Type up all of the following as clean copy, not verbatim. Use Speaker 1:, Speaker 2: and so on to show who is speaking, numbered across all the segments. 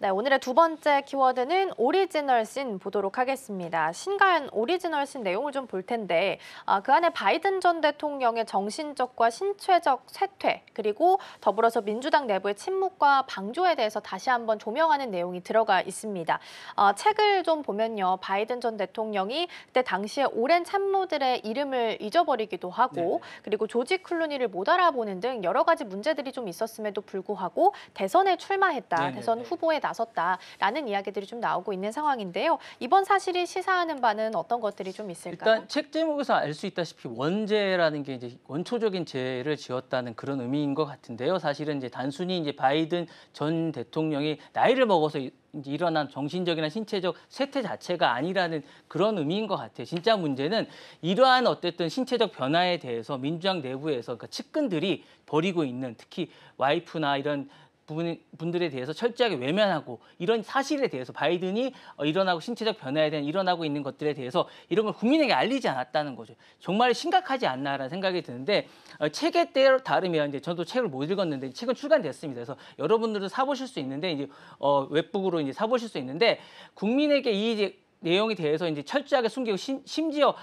Speaker 1: 네, 오늘의 두 번째 키워드는 오리지널 씬 보도록 하겠습니다. 신간 오리지널 씬 내용을 좀 볼 텐데 그 안에 바이든 전 대통령의 정신적과 신체적 쇠퇴 그리고 더불어서 민주당 내부의 침묵과 방조에 대해서 다시 한번 조명하는 내용이 들어가 있습니다. 책을 좀 보면요. 바이든 전 대통령이 그때 당시에 오랜 참모들의 이름을 잊어버리기도 하고 그리고 조지 클루니를 못 알아보는 등 여러 가지 문제들이 좀 있었음에도 불구하고 대선에 출마했다. 대선 후보에 나섰다라는 이야기들이 좀 나오고 있는 상황인데요. 이번 사실이 시사하는 바는 어떤 것들이 좀 있을까요?
Speaker 2: 일단 책 제목에서 알 수 있다시피 원죄라는 게 이제 원초적인 죄를 지었다는 그런 의미인 것 같은데요. 사실은 이제 단순히 이제 바이든 전 대통령이 나이를 먹어서 이제 일어난 정신적이나 신체적 쇠퇴 자체가 아니라는 그런 의미인 것 같아요. 진짜 문제는 이러한 어쨌든 신체적 변화에 대해서 민주당 내부에서 그러니까 측근들이 벌이고 있는 특히 와이프나 이런 분들에 대해서 철저하게 외면하고 이런 사실에 대해서 바이든이 일어나고 신체적 변화에 대한 일어나고 있는 것들에 대해서 이런 걸 국민에게 알리지 않았다는 거죠. 정말 심각하지 않나라는 생각이 드는데 책에 따르면 이제 저도 책을 못 읽었는데 책은 출간됐습니다. 그래서 여러분들도 사보실 수 있는데 이제 웹북으로 이제 사보실 수 있는데 국민에게 이 이제 내용에 대해서 이제 철저하게 숨기고 심지어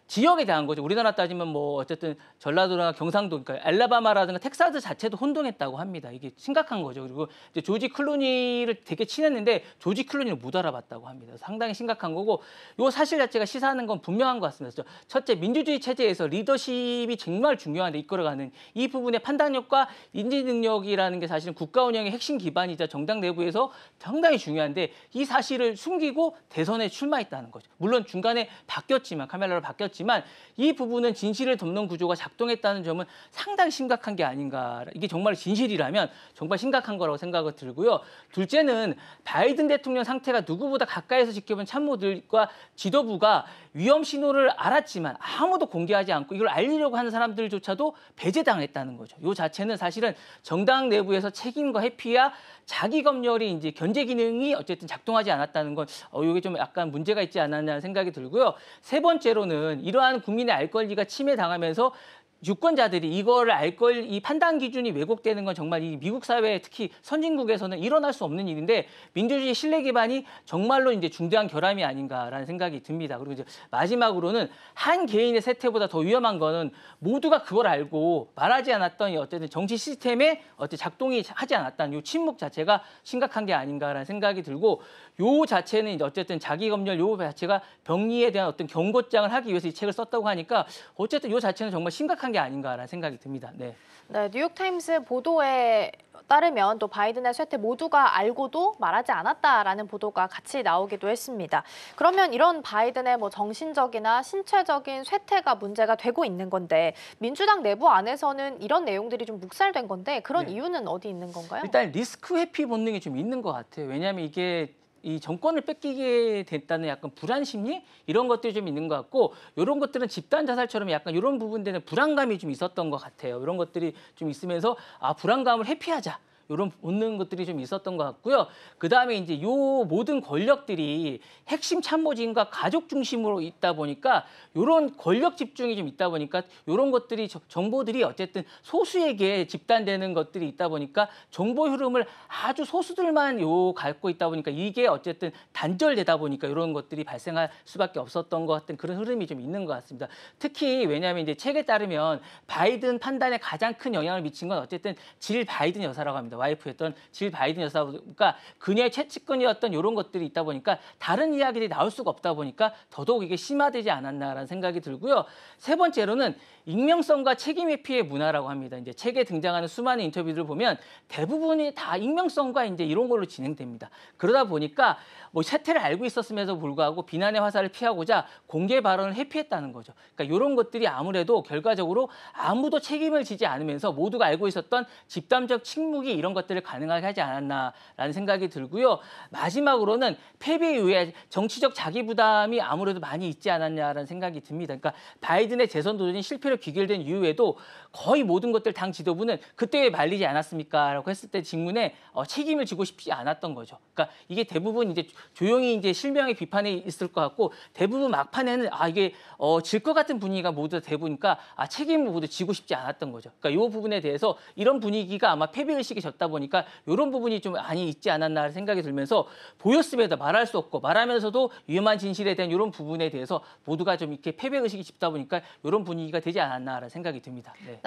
Speaker 2: 지역에 대한 거죠. 우리나라 따지면 뭐 어쨌든 전라도나 경상도, 그러니까 알라바마라든가 텍사스 자체도 혼동했다고 합니다. 이게 심각한 거죠. 그리고 이제 조지 클루니를 되게 친했는데 조지 클루니를 못 알아봤다고 합니다. 상당히 심각한 거고 이 사실 자체가 시사하는 건 분명한 것 같습니다. 첫째, 민주주의 체제에서 리더십이 정말 중요한데 이끌어가는 이 부분의 판단력과 인지 능력이라는 게 사실은 국가 운영의 핵심 기반이자 정당 내부에서 상당히 중요한데 이 사실을 숨기고 대선에 출마했다는 거죠. 물론 중간에 바뀌었지만 카멜라로 바뀌었지만 이 부분은 진실을 덮는 구조가 작동했다는 점은 상당히 심각한 게 아닌가. 이게 정말 진실이라면 정말 심각한 거라고 생각이 들고요. 둘째는 바이든 대통령 상태가 누구보다 가까이서 지켜본 참모들과 지도부가 위험 신호를 알았지만 아무도 공개하지 않고 이걸 알리려고 하는 사람들조차도 배제당했다는 거죠. 이 자체는 사실은 정당 내부에서 책임과 회피와 자기 검열이 이제 견제 기능이 어쨌든 작동하지 않았다는 건 이게 좀 약간 문제가 있지 않았냐는 생각이 들고요. 세 번째로는 이러한 국민의 알 권리가 침해당하면서 유권자들이 이거를 이 판단 기준이 왜곡되는 건 정말 이 미국 사회 특히 선진국에서는 일어날 수 없는 일인데 민주주의 신뢰 기반이 정말로 이제 중대한 결함이 아닌가라는 생각이 듭니다. 그리고 이제 마지막으로는 한 개인의 세태보다 더 위험한 거는 모두가 그걸 알고 말하지 않았던 이 어쨌든 정치 시스템에 작동이 하지 않았다는 이 침묵 자체가 심각한 게 아닌가라는 생각이 들고 요 자체는 이제 어쨌든 자기 검열 요 자체가 병리에 대한 어떤 경고장을 하기 위해서 이 책을 썼다고 하니까 어쨌든 요 자체는 정말 심각한 게 아닌가라는 생각이 듭니다. 네,
Speaker 1: 뉴욕타임스 보도에 따르면 또 바이든의 쇠퇴 모두가 알고도 말하지 않았다라는 보도가 같이 나오기도 했습니다. 그러면 이런 바이든의 뭐 정신적이나 신체적인 쇠퇴가 문제가 되고 있는 건데 민주당 내부 안에서는 이런 내용들이 좀 묵살된 건데 그런 이유는 어디 있는 건가요?
Speaker 2: 일단 리스크 회피 본능이 좀 있는 것 같아요. 왜냐하면 이게 이 정권을 뺏기게 됐다는 약간 불안 심리 이런 것들이 좀 있는 것 같고 이런 것들은 집단 자살처럼 약간 이런 부분들은 불안감이 좀 있었던 것 같아요. 이런 것들이 좀 있으면서 불안감을 회피하자. 이런 본능 것들이 좀 있었던 것 같고요. 그다음에 이제 요 모든 권력들이 핵심 참모진과 가족 중심으로 있다 보니까 이런 권력 집중이 좀 있다 보니까 이런 것들이 정보들이 어쨌든 소수에게 집단되는 것들이 있다 보니까 정보 흐름을 아주 소수들만 갖고 있다 보니까 이게 어쨌든 단절되다 보니까 이런 것들이 발생할 수밖에 없었던 것 같은 그런 흐름이 좀 있는 것 같습니다. 특히 왜냐하면 이제 책에 따르면 바이든 판단에 가장 큰 영향을 미친 건 어쨌든 질 바이든 여사라고 합니다. 와이프였던 질 바이든 여사가 그녀의 최측근이었던 이런 것들이 있다 보니까 다른 이야기들이 나올 수가 없다 보니까 더더욱 이게 심화되지 않았나라는 생각이 들고요. 세 번째로는 익명성과 책임 회피의 문화라고 합니다. 이제 책에 등장하는 수많은 인터뷰들을 보면 대부분이 다 익명성과 이제 이런 걸로 진행됩니다. 그러다 보니까 뭐 쇠퇴를 알고 있었음에도 불구하고 비난의 화살을 피하고자 공개 발언을 회피했다는 거죠. 그러니까 이런 것들이 아무래도 결과적으로 아무도 책임을 지지 않으면서 모두가 알고 있었던 집단적 침묵이 이런 것들을 가능하게 하지 않았나라는 생각이 들고요. 마지막으로는 패배 이후에 정치적 자기 부담이 아무래도 많이 있지 않았냐라는 생각이 듭니다. 그러니까 바이든의 재선 도전이 실패로 귀결된 이후에도 거의 모든 것들 당 지도부는 그때 왜 말리지 않았습니까? 라고 했을 때 질문에 책임을 지고 싶지 않았던 거죠. 그러니까 이게 대부분 이제 조용히 이제 실명의 비판이 있을 것 같고 대부분 막판에는 이게 질 것 같은 분위기가 모두 되보니까 책임을 모두 지고 싶지 않았던 거죠. 그러니까 이 부분에 대해서 이런 분위기가 아마 패배 의식이 졌다 보니까 이런 부분이 좀 많이 있지 않았나 생각이 들면서 보였음에도 말할 수 없고 말하면서도 위험한 진실에 대한 이런 부분에 대해서 모두가 좀 이렇게 패배 의식이 짙다 보니까 이런 분위기가 되지 않았나라는 생각이 듭니다. 네.